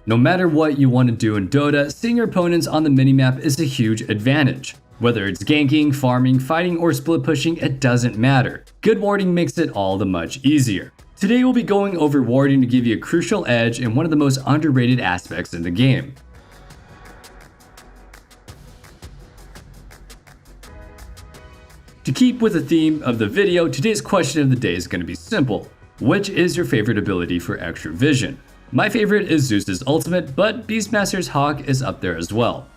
No matter what you want to do in Dota, seeing your opponents on the minimap is a huge advantage. Whether it's ganking, farming, fighting, or split pushing, it doesn't matter. Good warding makes it all the much easier. Today we'll be going over warding to give you a crucial edge in one of the most underrated aspects in the game. To keep with the theme of the video, today's question of the day is going to be simple. Which is your favorite ability for extra vision? My favorite is Zeus's ultimate, but Beastmaster's Hawk is up there as well.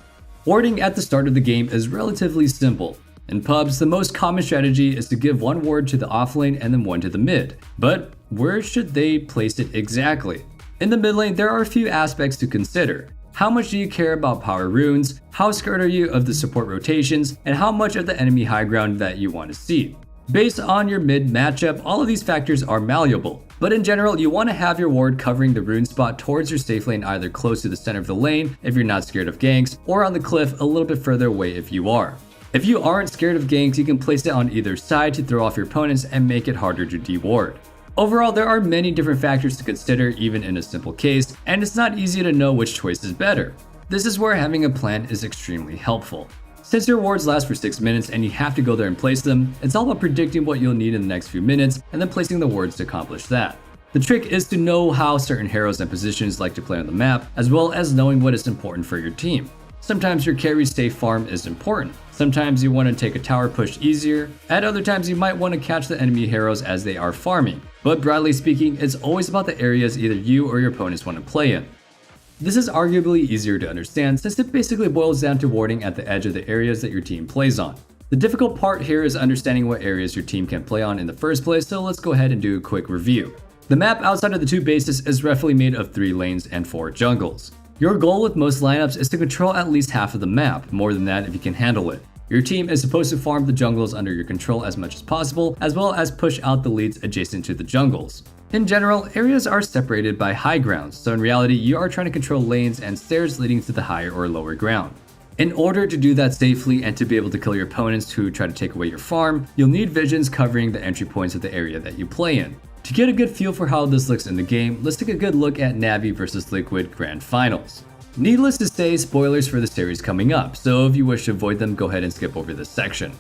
Warding at the start of the game is relatively simple. In pubs, the most common strategy is to give one ward to the offlane and then one to the mid. But where should they place it exactly? In the mid lane, there are a few aspects to consider. How much do you care about power runes? How scared are you of the support rotations? And how much of the enemy high ground that you want to see? Based on your mid matchup, all of these factors are malleable. But in general, you want to have your ward covering the rune spot towards your safe lane, either close to the center of the lane if you're not scared of ganks, or on the cliff a little bit further away if you are. If you aren't scared of ganks, you can place it on either side to throw off your opponents and make it harder to de-ward. Overall, there are many different factors to consider even in a simple case, and it's not easy to know which choice is better. This is where having a plan is extremely helpful. Since your wards last for 6 minutes and you have to go there and place them, it's all about predicting what you'll need in the next few minutes and then placing the wards to accomplish that. The trick is to know how certain heroes and positions like to play on the map, as well as knowing what is important for your team. Sometimes your carry's safe farm is important. Sometimes you want to take a tower push easier. At other times you might want to catch the enemy heroes as they are farming. But broadly speaking, it's always about the areas either you or your opponents want to play in. This is arguably easier to understand since it basically boils down to warding at the edge of the areas that your team plays on. The difficult part here is understanding what areas your team can play on in the first place, so let's go ahead and do a quick review. The map outside of the two bases is roughly made of 3 lanes and 4 jungles. Your goal with most lineups is to control at least half of the map, more than that if you can handle it. Your team is supposed to farm the jungles under your control as much as possible, as well as push out the leads adjacent to the jungles. In general, areas are separated by high grounds, so in reality you are trying to control lanes and stairs leading to the higher or lower ground. In order to do that safely and to be able to kill your opponents who try to take away your farm, you'll need visions covering the entry points of the area that you play in. To get a good feel for how this looks in the game, let's take a good look at Navi vs Liquid Grand Finals. Needless to say, spoilers for the series coming up, so if you wish to avoid them, go ahead and skip over this section.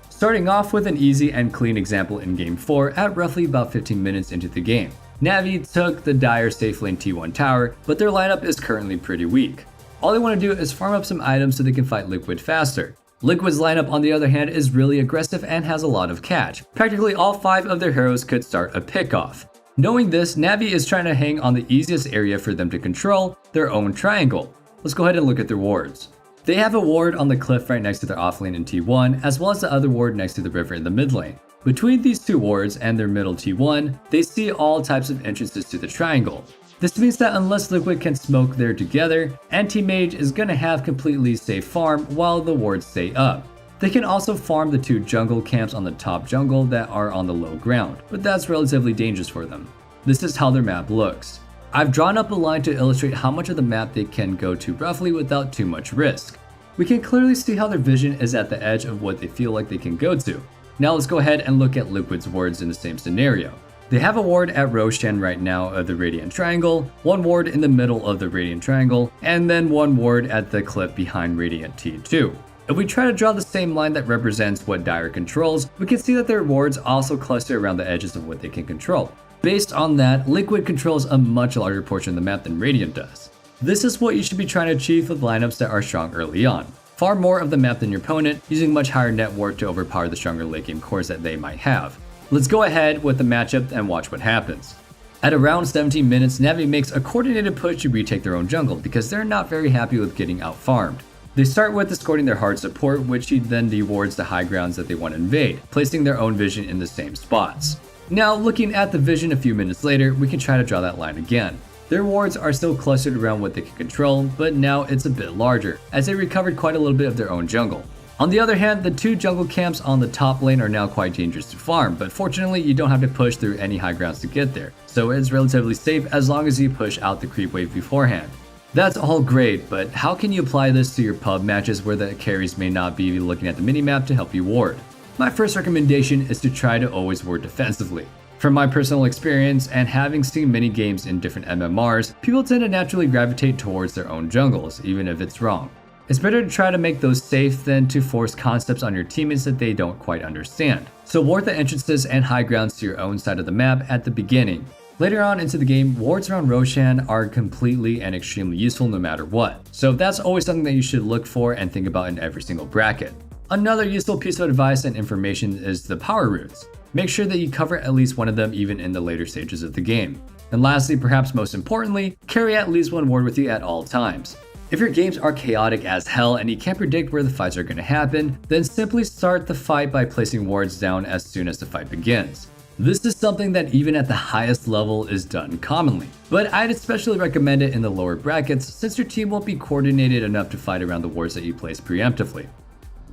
Starting off with an easy and clean example in Game 4 at roughly about 15 minutes into the game. Navi took the dire safe lane T1 tower, but their lineup is currently pretty weak. All they want to do is farm up some items so they can fight Liquid faster. Liquid's lineup on the other hand is really aggressive and has a lot of catch. Practically all 5 of their heroes could start a pickoff. Knowing this, Navi is trying to hang on the easiest area for them to control, their own triangle. Let's go ahead and look at their wards. They have a ward on the cliff right next to their offlane in T1, as well as the other ward next to the river in the mid lane. Between these 2 wards and their middle T1, they see all types of entrances to the triangle. This means that unless Liquid can smoke there together, Anti-Mage is gonna have completely safe farm while the wards stay up. They can also farm the 2 jungle camps on the top jungle that are on the low ground, but that's relatively dangerous for them. This is how their map looks. I've drawn up a line to illustrate how much of the map they can go to roughly without too much risk. We can clearly see how their vision is at the edge of what they feel like they can go to. Now let's go ahead and look at Liquid's wards in the same scenario. They have a ward at Roshan right now of the Radiant Triangle, 1 ward in the middle of the Radiant Triangle, and then 1 ward at the cliff behind Radiant T2. If we try to draw the same line that represents what Dire controls, we can see that their wards also cluster around the edges of what they can control. Based on that, Liquid controls a much larger portion of the map than Radiant does. This is what you should be trying to achieve with lineups that are strong early on. Far more of the map than your opponent, using much higher net worth to overpower the stronger late game cores that they might have. Let's go ahead with the matchup and watch what happens. At around 17 minutes, Navi makes a coordinated push to retake their own jungle because they're not very happy with getting out-farmed. They start with escorting their hard support, which he then dewards the high grounds that they want to invade, placing their own vision in the same spots. Now, looking at the vision a few minutes later, we can try to draw that line again. Their wards are still clustered around what they can control, but now it's a bit larger, as they recovered quite a little bit of their own jungle. On the other hand, the 2 jungle camps on the top lane are now quite dangerous to farm, but fortunately you don't have to push through any high grounds to get there, so it's relatively safe as long as you push out the creep wave beforehand. That's all great, but how can you apply this to your pub matches where the carries may not be looking at the minimap to help you ward? My first recommendation is to try to always ward defensively. From my personal experience and having seen many games in different MMRs, people tend to naturally gravitate towards their own jungles, even if it's wrong. It's better to try to make those safe than to force concepts on your teammates that they don't quite understand. So ward the entrances and high grounds to your own side of the map at the beginning. Later on into the game, wards around Roshan are completely and extremely useful no matter what. So that's always something that you should look for and think about in every single bracket. Another useful piece of advice and information is the power roots. Make sure that you cover at least one of them even in the later stages of the game. And lastly, perhaps most importantly, carry at least one ward with you at all times. If your games are chaotic as hell and you can't predict where the fights are going to happen, then simply start the fight by placing wards down as soon as the fight begins. This is something that even at the highest level is done commonly, but I'd especially recommend it in the lower brackets since your team won't be coordinated enough to fight around the wards that you place preemptively.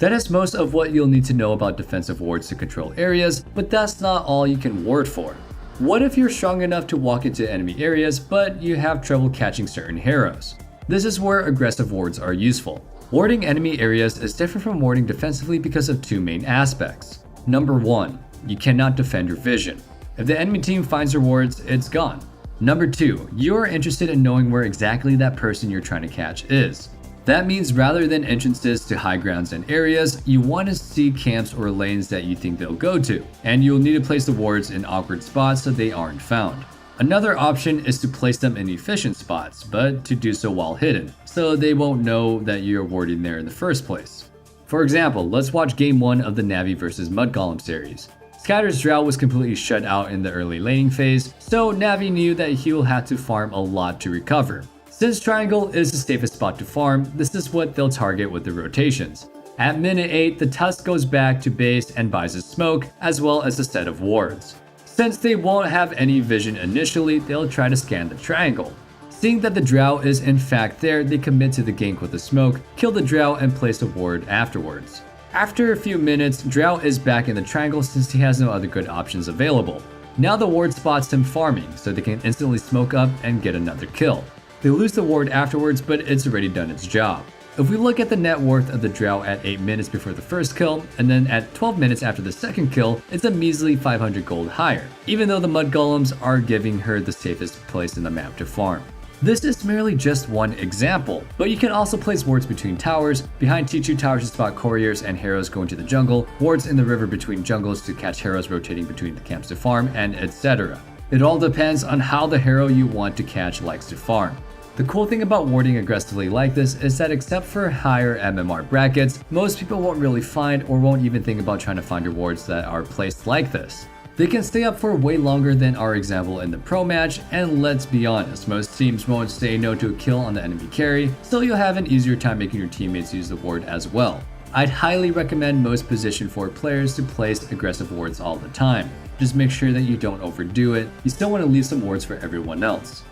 That is most of what you'll need to know about defensive wards to control areas, but that's not all you can ward for. What if you're strong enough to walk into enemy areas, but you have trouble catching certain heroes? This is where aggressive wards are useful. Warding enemy areas is different from warding defensively because of two main aspects. Number 1, you cannot defend your vision. If the enemy team finds your wards, it's gone. Number 2, you are interested in knowing where exactly that person you're trying to catch is. That means rather than entrances to high grounds and areas, you want to see camps or lanes that you think they'll go to, and you'll need to place the wards in awkward spots so they aren't found. Another option is to place them in efficient spots, but to do so while hidden, so they won't know that you're warding there in the first place. For example, let's watch game 1 of the Navi vs Mud Golem series. Scatter's Drought was completely shut out in the early laning phase, so Navi knew that he will have to farm a lot to recover. Since Triangle is the safest spot to farm, this is what they'll target with the rotations. At minute 8, the Tusk goes back to base and buys a smoke, as well as a set of wards. Since they won't have any vision initially, they'll try to scan the triangle. Seeing that the Drow is in fact there, they commit to the gank with a smoke, kill the Drow and place a ward afterwards. After a few minutes, Drow is back in the triangle since he has no other good options available. Now the ward spots him farming, so they can instantly smoke up and get another kill. They lose the ward afterwards, but it's already done its job. If we look at the net worth of the Drow at 8 minutes before the first kill, and then at 12 minutes after the second kill, it's a measly 500 gold higher, even though the Mud Golems are giving her the safest place in the map to farm. This is merely just one example, but you can also place wards between towers, behind T2 towers to spot couriers and heroes going to the jungle, wards in the river between jungles to catch heroes rotating between the camps to farm, and etc. It all depends on how the hero you want to catch likes to farm. The cool thing about warding aggressively like this is that except for higher MMR brackets, most people won't really find or won't even think about trying to find your wards that are placed like this. They can stay up for way longer than our example in the pro match, and let's be honest, most teams won't say no to a kill on the enemy carry, so you'll have an easier time making your teammates use the ward as well. I'd highly recommend most position forward players to place aggressive wards all the time. Just make sure that you don't overdo it, you still want to leave some wards for everyone else.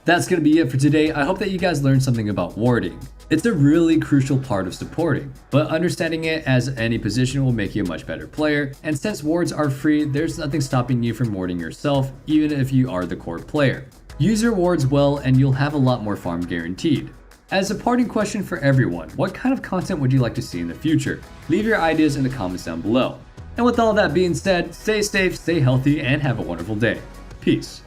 That's going to be it for today. I hope that you guys learned something about warding. It's a really crucial part of supporting, but understanding it as any position will make you a much better player, and since wards are free, there's nothing stopping you from warding yourself, even if you are the core player. Use your wards well and you'll have a lot more farm guaranteed. As a parting question for everyone, what kind of content would you like to see in the future? Leave your ideas in the comments down below. And with all that being said, stay safe, stay healthy, and have a wonderful day. Peace.